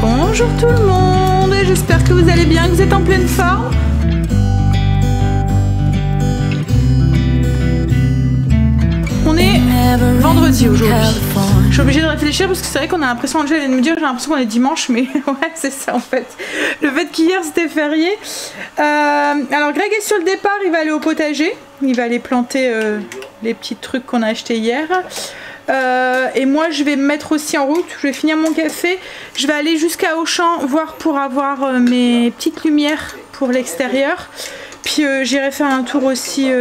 Bonjour tout le monde, j'espère que vous allez bien, que vous êtes en pleine forme. On est vendredi aujourd'hui. Je suis obligée de réfléchir parce que c'est vrai qu'on a l'impression, Angèle vient de me dire, j'ai l'impression qu'on est dimanche, mais ouais c'est ça en fait. Le fait qu'hier c'était férié. Alors Greg est sur le départ, il va aller au potager, il va aller planter les petits trucs qu'on a achetés hier. Et moi je vais me mettre aussi en route, je vais finir mon café, je vais aller jusqu'à Auchan voir pour avoir mes petites lumières pour l'extérieur. Puis j'irai faire un tour aussi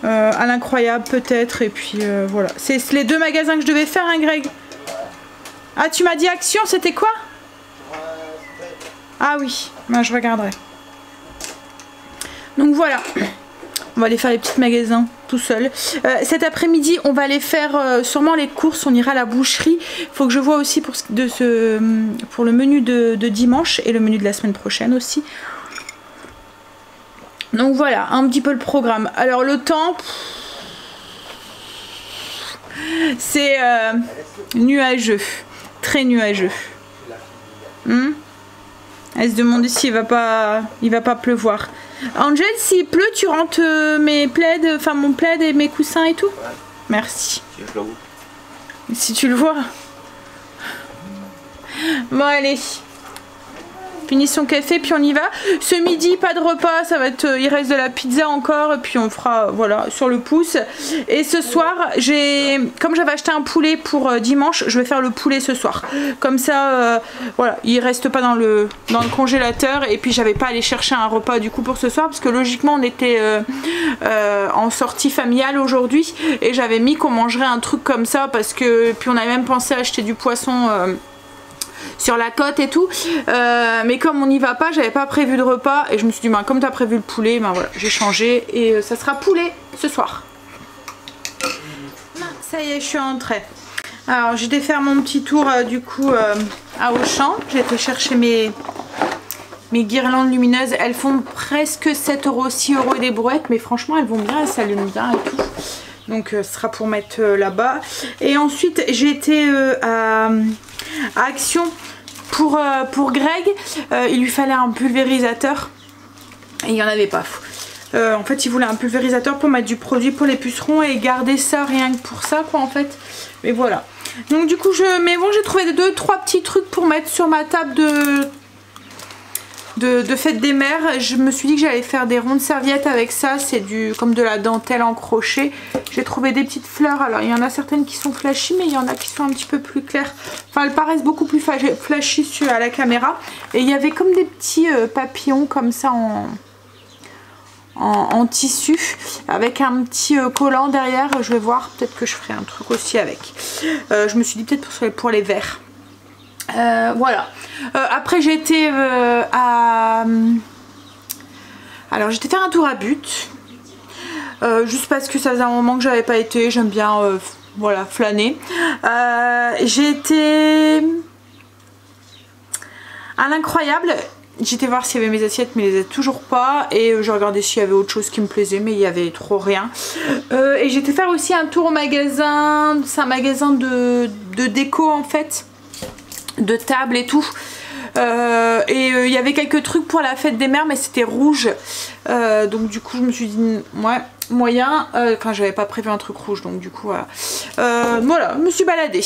à l'incroyable peut-être, et puis voilà. C'est les deux magasins que je devais faire, hein Greg? Ah tu m'as dit Action, c'était quoi? Ah oui, ben, je regarderai. Donc voilà. On va aller faire les petits magasins tout seul. Cet après-midi, on va aller faire sûrement les courses. On ira à la boucherie. Il faut que je vois aussi pour le menu de dimanche et le menu de la semaine prochaine aussi. Donc voilà, un petit peu le programme. Alors le temps, c'est nuageux, très nuageux. Elle se demande s'il va pas pleuvoir. Angel, s'il pleut, tu rentres mes plaids, enfin mon plaid et mes coussins et tout? Ouais. Merci. Si tu le vois. Bon allez. Finis son café puis on y va. Ce midi pas de repas, ça va être, il reste de la pizza encore et puis on fera voilà sur le pouce. Et ce soir comme j'avais acheté un poulet pour dimanche, je vais faire le poulet ce soir. Comme ça voilà, il reste pas dans le congélateur et puis j'avais pas à aller chercher un repas du coup pour ce soir parce que logiquement on était en sortie familiale aujourd'hui et j'avais mis qu'on mangerait un truc comme ça parce que puis on avait même pensé à acheter du poisson sur la côte et tout, mais comme on n'y va pas, j'avais pas prévu de repas et je me suis dit ben, comme tu as prévu le poulet, ben voilà, j'ai changé et ça sera poulet ce soir. Ça y est, je suis entrée. Alors j'ai été faire mon petit tour du coup à Auchan. J'ai été chercher mes guirlandes lumineuses. Elles font presque 7 €, 6 € et des brouettes, mais franchement elles vont bien, elles s'allument bien et tout. Donc ce sera pour mettre là-bas. Et ensuite j'ai été à Action pour Greg. Il lui fallait un pulvérisateur et il n'y en avait pas. En fait il voulait un pulvérisateur pour mettre du produit pour les pucerons et garder ça rien que pour ça quoi en fait. Mais voilà. Donc du coup mais bon, j'ai trouvé 2-3 petits trucs pour mettre sur ma table de fête des mères. Je me suis dit que j'allais faire des rondes serviettes avec ça, c'est comme de la dentelle en crochet. J'ai trouvé des petites fleurs, alors il y en a certaines qui sont flashy mais il y en a qui sont un petit peu plus claires, enfin elles paraissent beaucoup plus flashy à la caméra. Et il y avait comme des petits papillons comme ça en tissu avec un petit collant derrière. Je vais voir, peut-être que je ferai un truc aussi avec. Je me suis dit peut-être pour les verres. Voilà. Après j'ai été alors j'étais faire un tour à But, juste parce que ça faisait un moment que j'avais pas été, j'aime bien voilà flâner. J'ai été à l'incroyable, j'étais voir s'il y avait mes assiettes mais il les avait toujours pas et je regardais s'il y avait autre chose qui me plaisait mais il y avait trop rien. Et j'étais faire aussi un tour au magasin, c'est un magasin de déco en fait, de table et tout, et il y avait quelques trucs pour la fête des mères mais c'était rouge, donc du coup je me suis dit ouais moyen, enfin j'avais pas prévu un truc rouge donc du coup voilà, voilà je me suis baladée.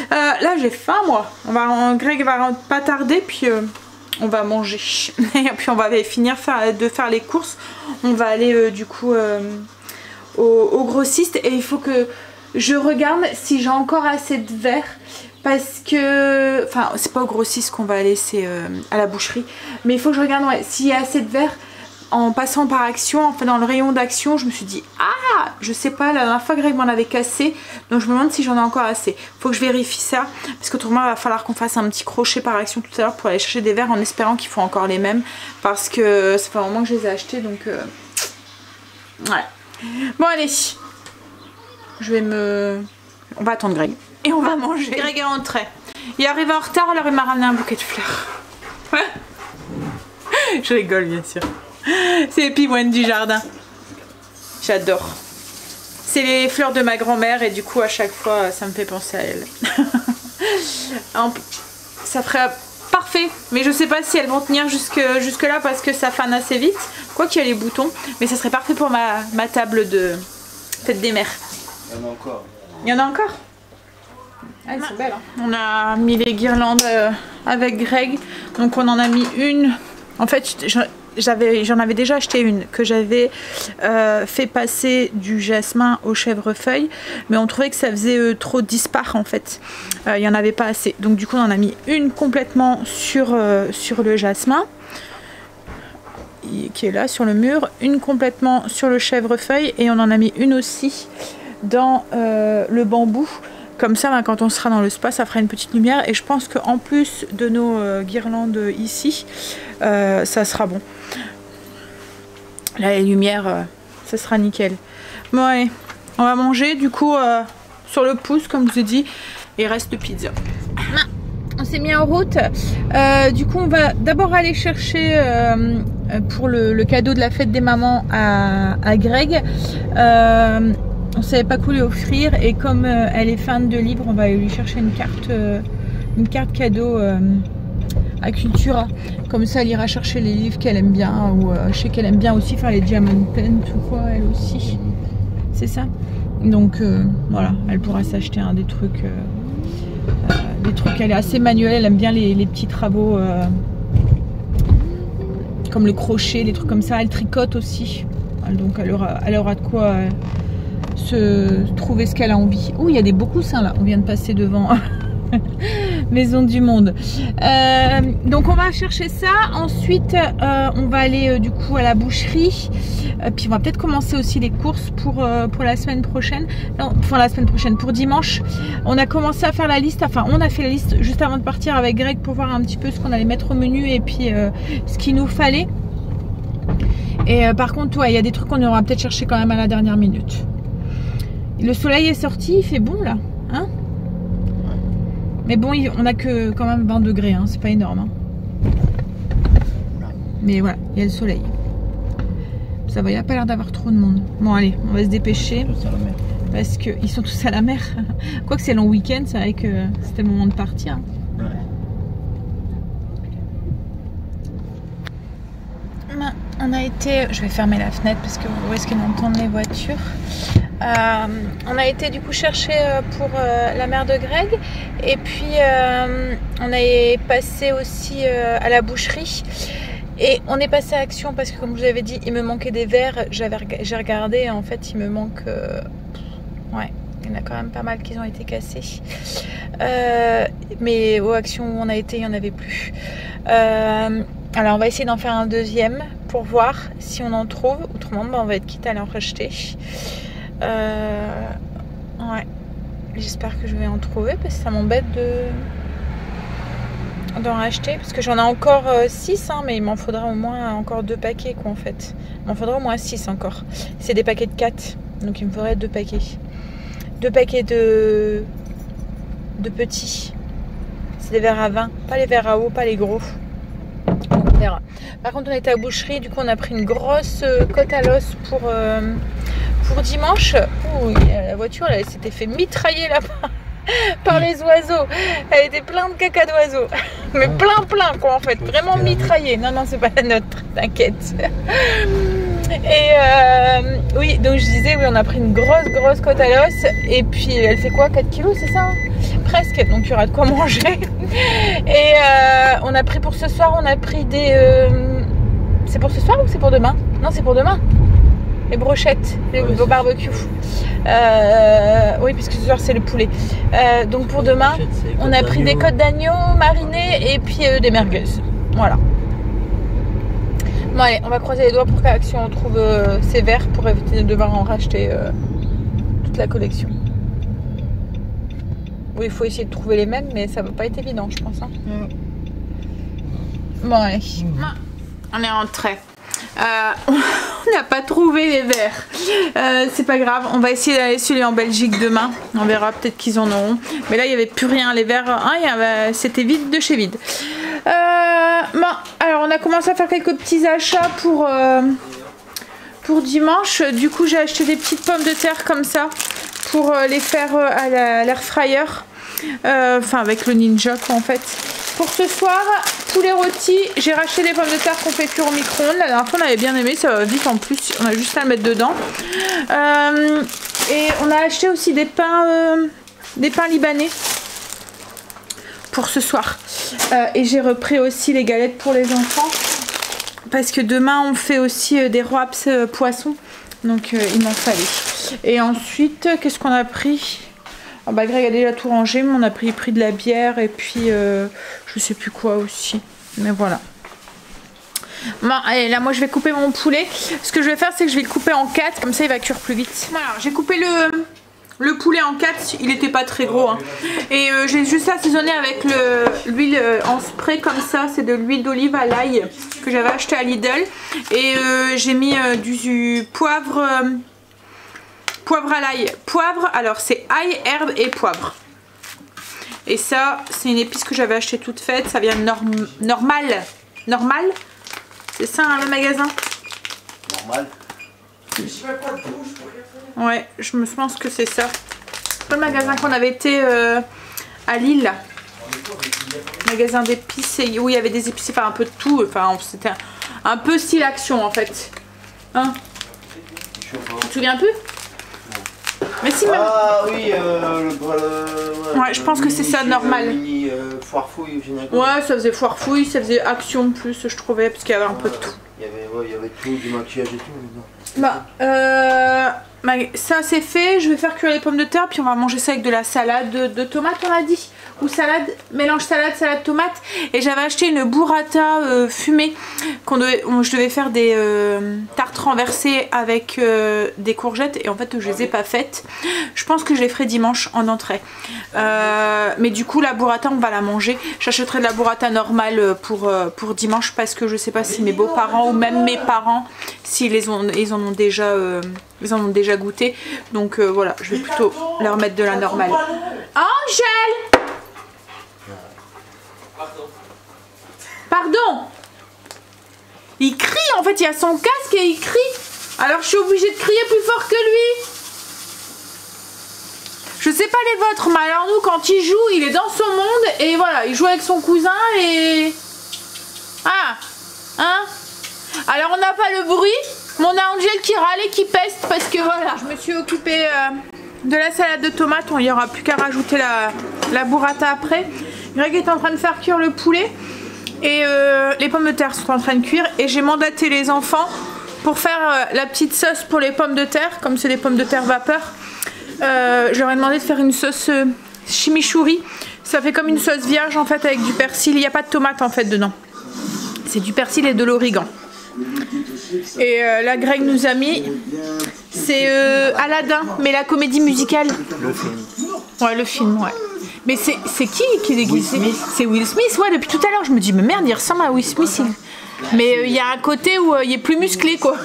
Là j'ai faim moi, Greg va pas tarder puis on va manger et puis on va finir de faire les courses. On va aller du coup au grossiste et il faut que je regarde si j'ai encore assez de verre. Parce que, enfin c'est pas au grossiste qu'on va aller, c'est à la boucherie. Mais il faut que je regarde ouais, s'il y a assez de verre. En passant par Action, enfin dans le rayon d'Action, je me suis dit ah je sais pas, la dernière fois Greg m'en avait cassé. Donc je me demande si j'en ai encore assez. Faut que je vérifie ça. Parce qu'autrement il va falloir qu'on fasse un petit crochet par Action tout à l'heure pour aller chercher des verres en espérant qu'ils font encore les mêmes. Parce que ça fait un moment que je les ai achetés donc ouais. Bon allez. On va attendre Greg. Et on va manger. Greg est rentré. Il est arrivé en retard, alors il m'a ramené un bouquet de fleurs. Je rigole bien sûr. C'est les pivoines du jardin. J'adore. C'est les fleurs de ma grand-mère et du coup à chaque fois ça me fait penser à elle. Ça ferait parfait. Mais je sais pas si elles vont tenir jusque là parce que ça fane assez vite. Quoi qu'il y a les boutons. Mais ça serait parfait pour ma table de fête des mères. Il y en a encore. Il y en a encore? Ah, elles sont belles, hein. On a mis les guirlandes avec Greg. Donc on en a mis une. En fait, j'en avais déjà acheté une que j'avais fait passer du jasmin au chèvrefeuille, mais on trouvait que ça faisait trop dispar en fait. Il n'y en avait pas assez. Donc du coup on en a mis une complètement sur le jasmin qui est là sur le mur, une complètement sur le chèvrefeuille et on en a mis une aussi dans le bambou. Comme ça, ben, quand on sera dans le spa, ça fera une petite lumière. Et je pense qu'en plus de nos guirlandes ici, ça sera bon. Là, les lumières, ça sera nickel. Bon, allez, on va manger. Du coup, sur le pouce, comme je vous ai dit, il reste de pizza. On s'est mis en route. Du coup, on va d'abord aller chercher pour le cadeau de la fête des mamans à Greg. On savait pas quoi lui offrir et comme elle est fan de livres, on va aller lui chercher une carte cadeau à Cultura. Comme ça, elle ira chercher les livres qu'elle aime bien ou je sais qu'elle aime bien aussi faire les diamond pens ou quoi, elle aussi. C'est ça. Donc voilà, elle pourra s'acheter des trucs. Elle est assez manuelle, elle aime bien les petits travaux comme le crochet, des trucs comme ça. Elle tricote aussi. Donc elle aura de quoi se trouver ce qu'elle a envie. Oh, il y a des beaux coussins là, on vient de passer devant Maison du Monde. Donc on va chercher ça. Ensuite on va aller du coup à la boucherie. Puis on va peut-être commencer aussi les courses pour la semaine prochaine. Non, enfin la semaine prochaine, pour dimanche. On a commencé à faire la liste, enfin on a fait la liste juste avant de partir avec Greg pour voir un petit peu ce qu'on allait mettre au menu et puis ce qu'il nous fallait. Et par contre, ouais, il y a des trucs qu'on aura peut-être cherché quand même à la dernière minute. Le soleil est sorti, il fait bon là, hein? Mais bon, on a que quand même 20 degrés, hein, c'est pas énorme. Hein. Mais voilà, il y a le soleil. Ça va, il n'y a pas l'air d'avoir trop de monde. Bon allez, on va se dépêcher. Parce qu'ils sont tous à la mer. Quoique c'est long week-end, c'est vrai que c'était le moment de partir. Ouais. On a été, je vais fermer la fenêtre parce que où est-ce qu'on entend les voitures. On a été du coup chercher pour la mère de Greg et puis on est passé aussi à la boucherie et on est passé à Action parce que comme je vous avais dit il me manquait des verres. J'ai regardé et en fait il me manque ouais, il y en a quand même pas mal qui ont été cassés mais aux Action où on a été il n'y en avait plus. Alors on va essayer d'en faire un deuxième pour voir si on en trouve. Autrement on va être quitte à en racheter. Ouais, j'espère que je vais en trouver parce que ça m'embête d'en racheter parce que j'en ai encore 6 hein, mais il m'en faudra au moins encore 2 paquets quoi en fait. Il m'en faudra au moins 6 encore. C'est des paquets de 4 donc il me faudrait 2 paquets. 2 paquets de petits. C'est des verres à vin, pas les verres à eau, pas les gros. On verra. Par contre on était à la boucherie, du coup on a pris une grosse côte à l'os pour dimanche. Ouh, la voiture elle s'était fait mitrailler là-bas par les oiseaux. Elle était pleine de caca d'oiseaux. Mais plein quoi en fait. Vraiment mitraillée. Non, c'est pas la nôtre, t'inquiète. Et oui, donc je disais, oui, on a pris une grosse côte à l'os. Et puis elle fait quoi, 4 kilos, c'est ça? Presque, donc il y aura de quoi manger. Et on a pris pour ce soir, on a pris des... C'est pour ce soir ou c'est pour demain? Non, c'est pour demain. Les brochettes, les barbecue. Oui, puisque ce soir c'est le poulet. Donc pour demain, on a pris des côtes d'agneau marinées et puis des merguez. Voilà. Bon allez, on va croiser les doigts pour qu'Action trouve ces verres pour éviter de devoir en racheter toute la collection. Oui, il faut essayer de trouver les mêmes, mais ça va pas être évident, je pense. Hein. Bon allez. On est rentré. On n'a pas trouvé les verres. C'est pas grave, on va essayer d'aller celui en Belgique demain. On verra, peut-être qu'ils en auront. Mais là il n'y avait plus rien, les verres, hein, c'était vide de chez vide. Bon, alors on a commencé à faire quelques petits achats pour dimanche. Du coup j'ai acheté des petites pommes de terre comme ça pour les faire à l'air fryer. Enfin avec le Ninja quoi en fait. Pour ce soir, poulet rôti, j'ai racheté des pommes de terre qu'on fait cuire au micro-ondes. La dernière fois on avait bien aimé, ça va vite en plus, on a juste à le mettre dedans. Et on a acheté aussi des pains libanais pour ce soir. Et j'ai repris aussi les galettes pour les enfants. Parce que demain on fait aussi des wraps poissons. Donc il m'en fallait. Et ensuite, qu'est-ce qu'on a pris? Oh bah Greg a déjà tout rangé, mais on a pris de la bière et puis je sais plus quoi aussi. Mais voilà. Bon, allez, là moi je vais couper mon poulet. Ce que je vais faire, c'est que je vais le couper en 4, comme ça il va cuire plus vite. Voilà, j'ai coupé le poulet en 4, il était pas très gros. Hein. Et j'ai juste assaisonné avec l'huile en spray comme ça, c'est de l'huile d'olive à l'ail que j'avais acheté à Lidl. Et j'ai mis du poivre. Poivre à l'ail. Poivre, alors c'est ail, herbe et poivre. Et ça, c'est une épice que j'avais achetée toute faite. Ça vient de Normal. Normal. C'est ça, hein, le magasin. Normal. Ouais, je me pense que c'est ça. C'est le magasin qu'on avait été à Lille. Là. Magasin d'épices où il y avait des épices, enfin un peu de tout. Enfin, c'était un peu style Action en fait. Hein? Tu te souviens plus? Mais si, même... Ah oui, ouais, je pense que c'est ça, Normal. Foire fouille, ouais, ça faisait foire fouille, ça faisait Action plus, je trouvais, parce qu'il y avait un peu de tout. Il y avait tout, du maquillage et tout. Bah, ça c'est fait, je vais faire cuire les pommes de terre, puis on va manger ça avec de la salade de tomates, on a dit. Ou salade, mélange salade tomate. Et j'avais acheté une burrata fumée. Je devais faire des tartes renversées avec des courgettes. Et en fait je les ai pas faites. Je pense que je les ferai dimanche en entrée. Mais du coup la burrata on va la manger. J'achèterai de la burrata normale pour dimanche. Parce que je sais pas si mes beaux-parents ou même mes parents ils en ont déjà goûté. Donc voilà, je vais plutôt leur mettre de la normale. Angèle! Pardon. Il crie en fait, il a son casque et il crie. Alors je suis obligée de crier plus fort que lui. Je sais pas les vôtres, mais alors nous quand il joue, il est dans son monde et voilà, il joue avec son cousin et... Ah, hein? Alors on n'a pas le bruit, mais on a Angèle qui râle et qui peste parce que voilà. Je me suis occupée de la salade de tomates, il n'y aura plus qu'à rajouter la burrata après. Greg est en train de faire cuire le poulet. Et les pommes de terre sont en train de cuire. Et j'ai mandaté les enfants pour faire la petite sauce pour les pommes de terre. Comme c'est des pommes de terre vapeur. Je leur ai demandé de faire une sauce chimichurri. Ça fait comme une sauce vierge en fait avec du persil. Il n'y a pas de tomate en fait dedans. C'est du persil et de l'origan. Et là Greg nous a mis... C'est Aladdin, mais la comédie musicale. Le film. Ouais, le film, ouais. Mais c'est qui est déguisé? C'est Will Smith, ouais, depuis tout à l'heure je me dis, mais merde, il ressemble à Will Smith. Mais il y a un côté où il est plus musclé, quoi.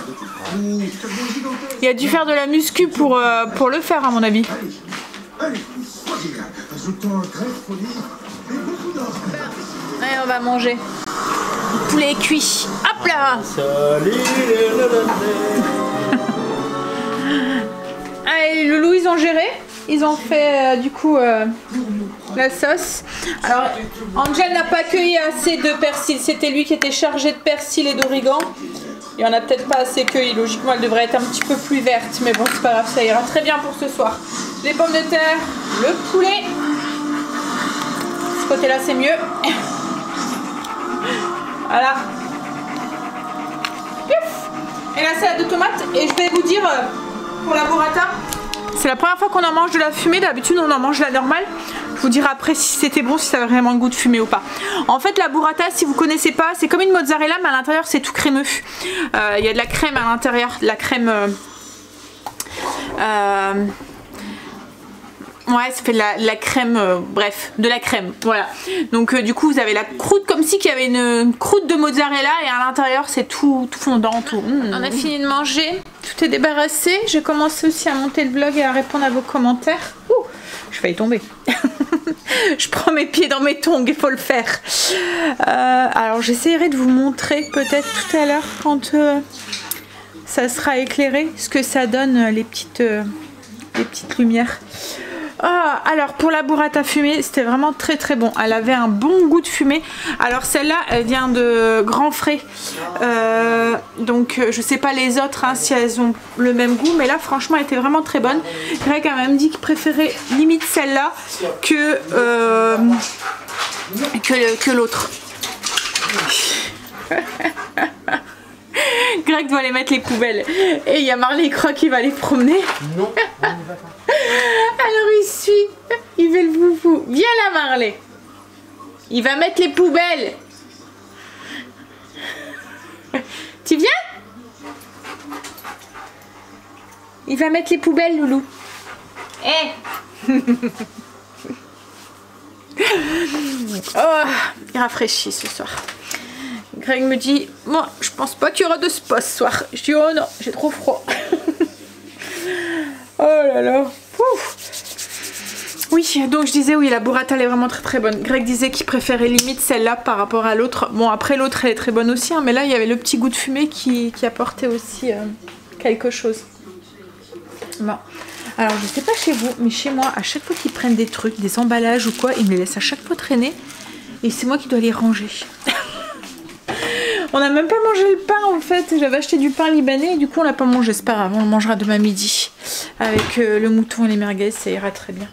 Il a dû faire de la muscu pour le faire, à mon avis. Allez, on va manger. Le poulet est cuit. Hop là! Allez, le Loulou, ils ont géré. Ils ont fait du coup la sauce. Alors Angel n'a pas cueilli assez de persil. C'était lui qui était chargé de persil et d'origan. Il n'y en a peut-être pas assez cueilli. Logiquement elle devrait être un petit peu plus verte. Mais bon c'est pas grave, ça ira très bien pour ce soir. Les pommes de terre, le poulet. Ce côté là c'est mieux. Voilà. Et la salade de tomates. Et je vais vous dire pour la burrata. C'est la première fois qu'on en mange de la fumée, d'habitude on en mange la normale. Je vous dirai après si c'était bon, si ça avait vraiment le goût de fumée ou pas. En fait la burrata, si vous connaissez pas, c'est comme une mozzarella mais à l'intérieur c'est tout crémeux. Il y a de la crème à l'intérieur, de la crème... ouais, ça fait de la crème, bref, de la crème, voilà. Donc du coup vous avez la croûte comme si qu'il y avait une croûte de mozzarella et à l'intérieur c'est tout fondant, tout. On a fini de manger, tout est débarrassé. J'ai commencé aussi à monter le vlog et à répondre à vos commentaires. Ouh, je failli tomber. Je prends mes pieds dans mes tongs, il faut le faire. Alors j'essaierai de vous montrer peut-être tout à l'heure quand ça sera éclairé, ce que ça donne les petites lumières. Alors pour la burrata fumée, c'était vraiment très très bon. Elle avait un bon goût de fumée. Alors celle-là, elle vient de Grand Frais. Donc je sais pas les autres hein, si elles ont le même goût, mais là franchement elle était vraiment très bonne. Greg a même dit qu'il préférait limite celle-là que l'autre. Greg doit aller mettre les poubelles. Et il y a Marley, il croit qu'il va les promener. Non, on n'y va pas. Alors il suit. Il fait le foufou. Viens là Marley. Il va mettre les poubelles. Tu viens? Il va mettre les poubelles, Loulou. Eh Oh, il rafraîchit ce soir. Greg me dit, moi je pense pas qu'il y aura de spa ce soir. Je dis, oh non, j'ai trop froid. Oh là là. Ouf. Oui, donc je disais, oui, la burrata elle est vraiment très très bonne. Greg disait qu'il préférait limite celle-là par rapport à l'autre. Bon, après l'autre elle est très bonne aussi, hein, mais là il y avait le petit goût de fumée qui apportait aussi quelque chose. Bon. Alors je sais pas chez vous, mais chez moi, à chaque fois qu'ils prennent des trucs, des emballages ou quoi, ils me les laissent à chaque fois traîner. Et c'est moi qui dois les ranger. On n'a même pas mangé le pain en fait. J'avais acheté du pain libanais et du coup on l'a pas mangé. C'est pas grave, on le mangera demain midi. Avec le mouton et les merguez, ça ira très bien.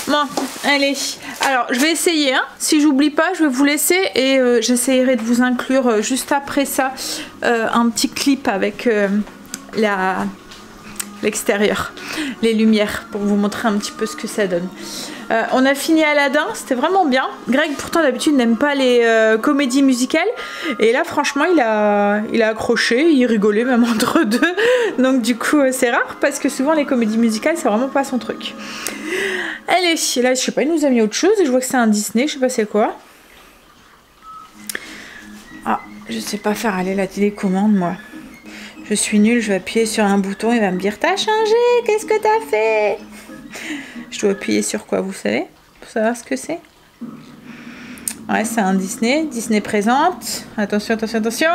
Bon, allez. Alors je vais essayer. Hein. Si j'oublie pas, je vais vous laisser et j'essayerai de vous inclure juste après ça un petit clip avec l'extérieur, les lumières pour vous montrer un petit peu ce que ça donne. On a fini Aladdin, c'était vraiment bien. Greg pourtant d'habitude n'aime pas les comédies musicales et là franchement il a accroché, il rigolait même entre deux. Donc du coup c'est rare parce que souvent les comédies musicales c'est vraiment pas son truc. Allez, là je sais pas, il nous a mis autre chose et je vois que c'est un Disney, je sais pas c'est quoi. Ah, je sais pas faire aller la télécommande moi. Je suis nulle, je vais appuyer sur un bouton, il va me dire t'as changé, qu'est-ce que t'as fait? Je dois appuyer sur quoi, vous savez? Pour savoir ce que c'est. Ouais, c'est un Disney. Disney présente. Attention, attention, attention.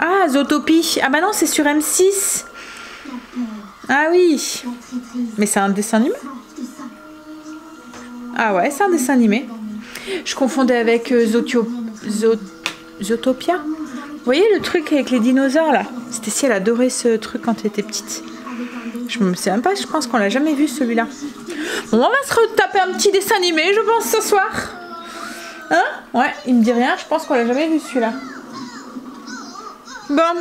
Ah, Zootopie. Ah bah non, c'est sur M6. Ah oui. Mais c'est un dessin animé? Ah ouais, c'est un dessin animé. Je confondais avec Zootopia. Vous voyez le truc avec les dinosaures là? C'était si elle adorait ce truc quand elle était petite. Je me sais même pas, je pense qu'on l'a jamais vu celui-là. Bon, on va se retaper un petit dessin animé, je pense, ce soir. Hein? Ouais, il me dit rien, je pense qu'on l'a jamais vu celui-là. Bon,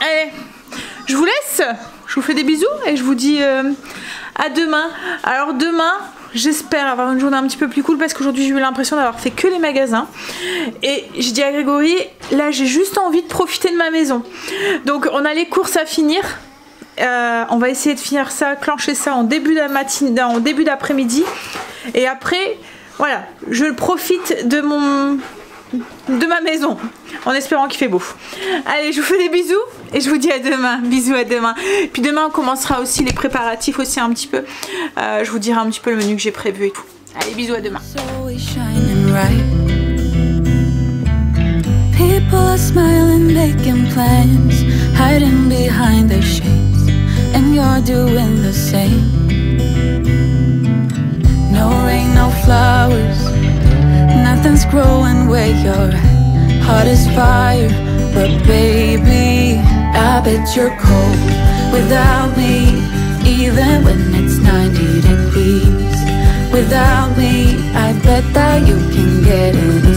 allez, je vous laisse. Je vous fais des bisous et je vous dis à demain. Alors demain, j'espère avoir une journée un petit peu plus cool parce qu'aujourd'hui j'ai eu l'impression d'avoir fait que les magasins. Et je dis à Grégory, là j'ai juste envie de profiter de ma maison. Donc on a les courses à finir. On va essayer de finir ça, clencher ça en début d'après-midi. Et après, voilà, je profite de ma maison en espérant qu'il fait beau. Allez, je vous fais des bisous et je vous dis à demain. Bisous, à demain. Puis demain on commencera aussi les préparatifs aussi un petit peu. Je vous dirai un petit peu le menu que j'ai prévu et tout. Allez, bisous, à demain. People are smiling, making plans, hiding behind their shades, and you're doing the same. No rain, no flowers, nothing's growing where you're at. Heart is fire, but baby, I bet you're cold without me. Even when it's 90 degrees, without me, I bet that you can get it.